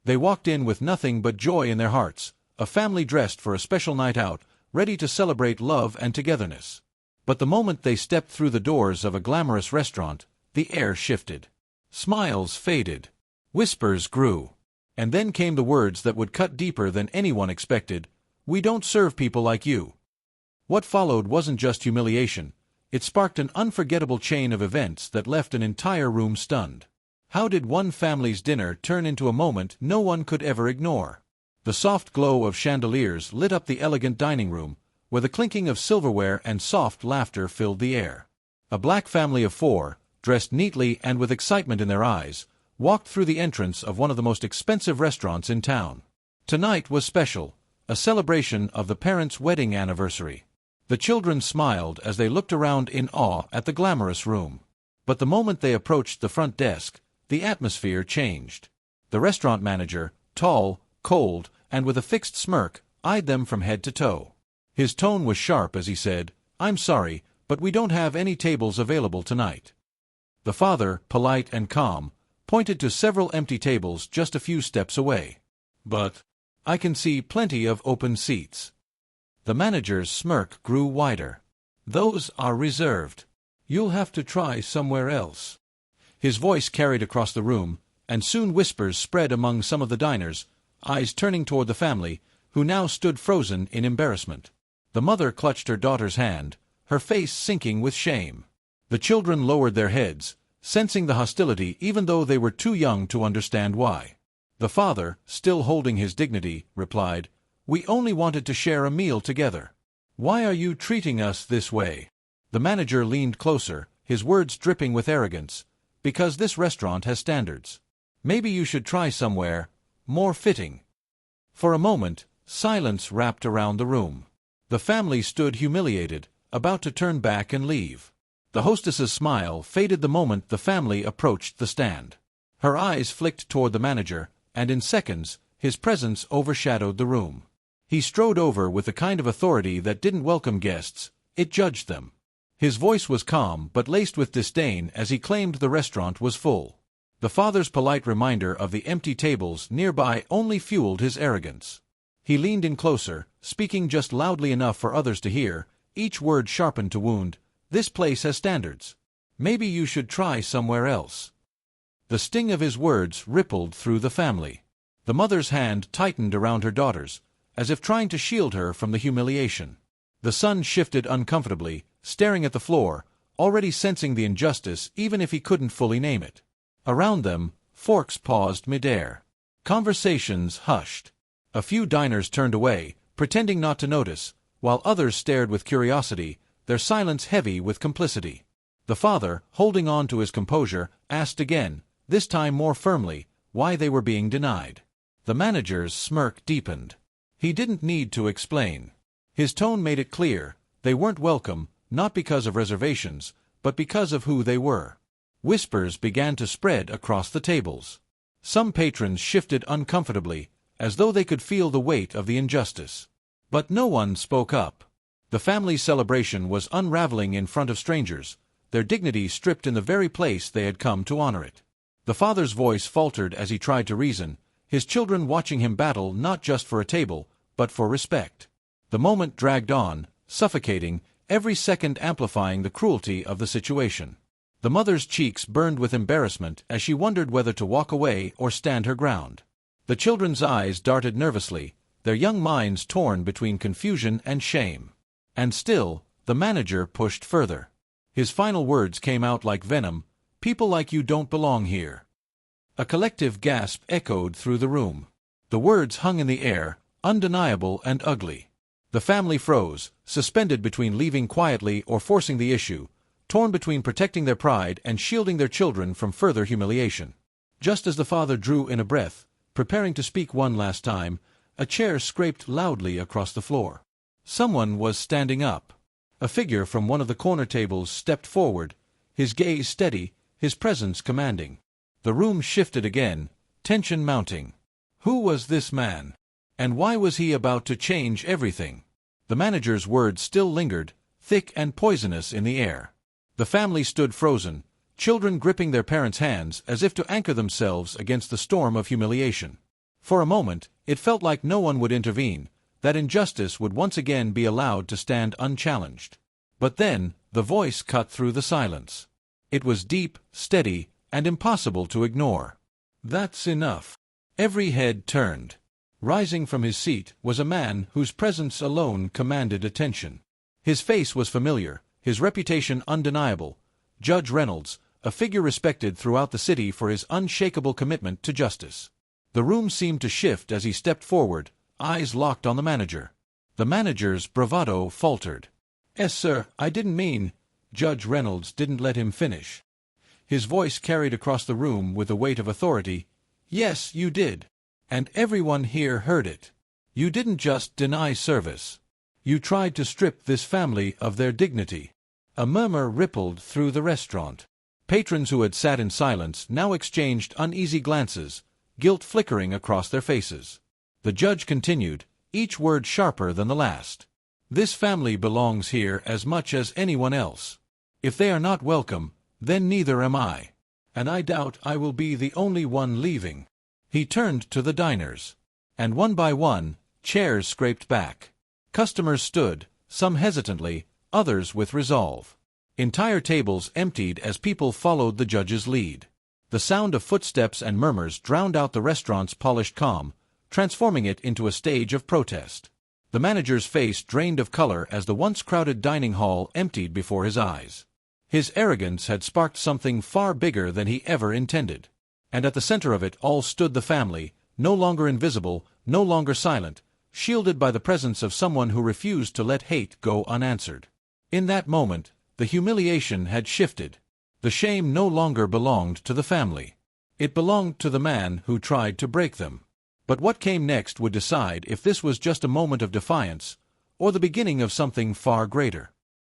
They walked in with nothing but joy in their hearts, a family dressed for a special night out, ready to celebrate love and togetherness. But the moment they stepped through the doors of a glamorous restaurant, the air shifted. Smiles faded. Whispers grew. And then came the words that would cut deeper than anyone expected: "We don't serve people like you." What followed wasn't just humiliation. It sparked an unforgettable chain of events that left an entire room stunned. How did one family's dinner turn into a moment no one could ever ignore? The soft glow of chandeliers lit up the elegant dining room, where the clinking of silverware and soft laughter filled the air. A black family of 4, dressed neatly and with excitement in their eyes, walked through the entrance of one of the most expensive restaurants in town. Tonight was special, a celebration of the parents' wedding anniversary. The children smiled as they looked around in awe at the glamorous room. But the moment they approached the front desk, the atmosphere changed. The restaurant manager, tall, cold, and with a fixed smirk, eyed them from head to toe. His tone was sharp as he said, "I'm sorry, but we don't have any tables available tonight." The father, polite and calm, pointed to several empty tables just a few steps away. "But I can see plenty of open seats." The manager's smirk grew wider. "Those are reserved. You'll have to try somewhere else." His voice carried across the room, and soon whispers spread among some of the diners, eyes turning toward the family, who now stood frozen in embarrassment. The mother clutched her daughter's hand, her face sinking with shame. The children lowered their heads, sensing the hostility even though they were too young to understand why. The father, still holding his dignity, replied, "We only wanted to share a meal together. Why are you treating us this way?" The manager leaned closer, his words dripping with arrogance. "Because this restaurant has standards. Maybe you should try somewhere more fitting." For a moment, silence wrapped around the room. The family stood humiliated, about to turn back and leave. The hostess's smile faded the moment the family approached the stand. Her eyes flicked toward the manager, and in seconds, his presence overshadowed the room. He strode over with the kind of authority that didn't welcome guests, it judged them. His voice was calm but laced with disdain as he claimed the restaurant was full. The father's polite reminder of the empty tables nearby only fueled his arrogance. He leaned in closer, speaking just loudly enough for others to hear, each word sharpened to wound. "This place has standards. Maybe you should try somewhere else." The sting of his words rippled through the family. The mother's hand tightened around her daughter's, as if trying to shield her from the humiliation. The son shifted uncomfortably, staring at the floor, already sensing the injustice even if he couldn't fully name it. Around them, forks paused midair. Conversations hushed. A few diners turned away, pretending not to notice, while others stared with curiosity, their silence heavy with complicity. The father, holding on to his composure, asked again, this time more firmly, why they were being denied. The manager's smirk deepened. He didn't need to explain. His tone made it clear, they weren't welcome, not because of reservations, but because of who they were. Whispers began to spread across the tables. Some patrons shifted uncomfortably, as though they could feel the weight of the injustice. But no one spoke up. The family's celebration was unraveling in front of strangers, their dignity stripped in the very place they had come to honor it. The father's voice faltered as he tried to reason, his children watching him battle not just for a table, but for respect. The moment dragged on, suffocating, every second amplifying the cruelty of the situation. The mother's cheeks burned with embarrassment as she wondered whether to walk away or stand her ground. The children's eyes darted nervously, their young minds torn between confusion and shame. And still, the manager pushed further. His final words came out like venom, "People like you don't belong here." A collective gasp echoed through the room. The words hung in the air, undeniable and ugly. The family froze, suspended between leaving quietly or forcing the issue, torn between protecting their pride and shielding their children from further humiliation. Just as the father drew in a breath, preparing to speak one last time, a chair scraped loudly across the floor. Someone was standing up. A figure from one of the corner tables stepped forward, his gaze steady, his presence commanding. The room shifted again, tension mounting. Who was this man? And why was he about to change everything? The manager's words still lingered, thick and poisonous in the air. The family stood frozen, children gripping their parents' hands as if to anchor themselves against the storm of humiliation. For a moment, it felt like no one would intervene, that injustice would once again be allowed to stand unchallenged. But then, the voice cut through the silence. It was deep, steady, and impossible to ignore. "That's enough." Every head turned. Rising from his seat was a man whose presence alone commanded attention. His face was familiar, his reputation undeniable. Judge Reynolds, a figure respected throughout the city for his unshakable commitment to justice. The room seemed to shift as he stepped forward, eyes locked on the manager. The manager's bravado faltered. "Yes, sir, I didn't mean—" Judge Reynolds didn't let him finish. His voice carried across the room with the weight of authority. "Yes, you did. And everyone here heard it. You didn't just deny service. You tried to strip this family of their dignity." A murmur rippled through the restaurant. Patrons who had sat in silence now exchanged uneasy glances, guilt flickering across their faces. The judge continued, each word sharper than the last. "This family belongs here as much as anyone else. If they are not welcome, then neither am I. And I doubt I will be the only one leaving." He turned to the diners. And one by one, chairs scraped back. Customers stood, some hesitantly, others with resolve. Entire tables emptied as people followed the judge's lead. The sound of footsteps and murmurs drowned out the restaurant's polished calm, transforming it into a stage of protest. The manager's face drained of color as the once crowded dining hall emptied before his eyes. His arrogance had sparked something far bigger than he ever intended. And at the center of it all stood the family, no longer invisible, no longer silent, shielded by the presence of someone who refused to let hate go unanswered. In that moment, the humiliation had shifted. The shame no longer belonged to the family. It belonged to the man who tried to break them. But what came next would decide if this was just a moment of defiance, or the beginning of something far greater.